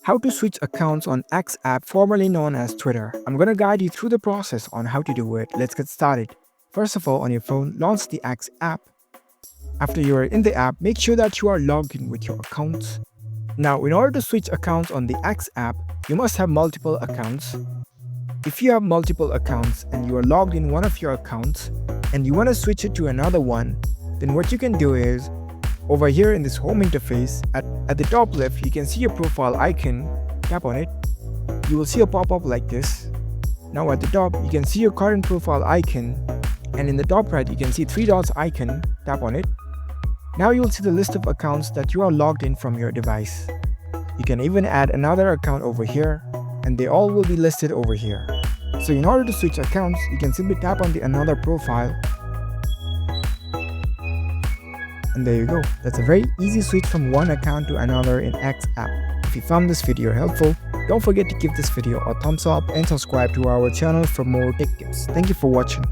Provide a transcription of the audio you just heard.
How to switch accounts on X app, formerly known as Twitter. I'm gonna guide you through the process on how to do it. Let's get started. First of all, on your phone, launch the X app. After you are in the app, make sure that you are logged in with your accounts. Now, in order to switch accounts on the X app, you must have multiple accounts. If you have multiple accounts and you are logged in one of your accounts and you want to switch it to another one, then what you can do is over here in this home interface, at the top left, you can see a profile icon. Tap on it. You will see a pop-up like this. Now at the top, you can see your current profile icon, and in the top right, you can see three dots icon. Tap on it. Now you will see the list of accounts that you are logged in from your device. You can even add another account over here, and they all will be listed over here. So in order to switch accounts, you can simply tap on the another profile. And there you go. That's a very easy switch from one account to another in X app. If you found this video helpful, don't forget to give this video a thumbs up and subscribe to our channel for more tech tips. Thank you for watching.